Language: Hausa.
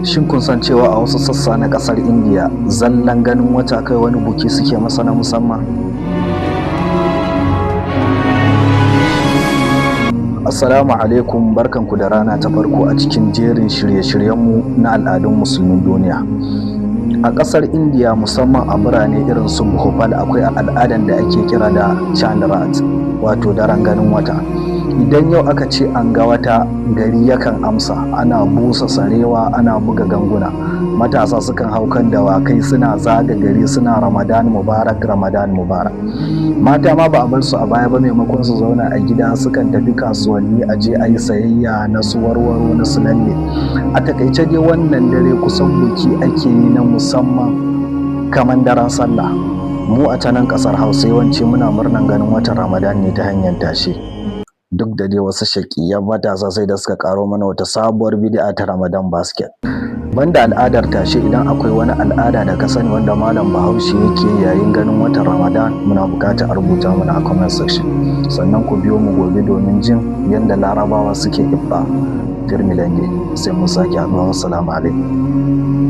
Shin kun san cewa a wasu sassa na ƙasar Indiya zallan ganin wata kai wani buki suke masa na musamman? Assalamu alaikum, barkanku da rana ta farko a cikin jerin shirye-shiryenmu na al'adun musulmin duniya. A ƙasar Indiya musamman a birane irin su Bhopal akwai al'adan da ake kira da Chandrat, wato daren ganin wata. Idan yau aka ce an ga wata, gari yakan amsa, ana busa sarewa, ana buga ganguna, matasa sukan hau kan dawakai suna zaga gari suna Ramadan Mubarak, Ramadan Mubarak. Mata ma ba a bar su a baya ba, maimakon su zauna a gida sukan tafi kasuwanni a je a yi sayayya na su warwaro na su lalle. A takaice dai wannan dare kusan buki ake yi na musamman kamar daren sallah. Mu a ta nan ƙasar Hausa yawanci muna murnan ganin watan Ramadan ne ta hanyar tashe. Duk da dai wasu shaƙiyan matasa sai da suka ƙaro mana wata sabuwar bid'a ta Ramadan basket. Banda al'adar tashe, idan akwai wani al'ada da ka sani wanda malam Bahaushe yake yayin ganin watan Ramadan, muna buƙatar a rubuta mana a comment section. Sannan ku biyo mu gobe domin jin yadda Larabawa suke ibba. Firmilange, sai mun sake haɗuwa. Assalamu alaikum.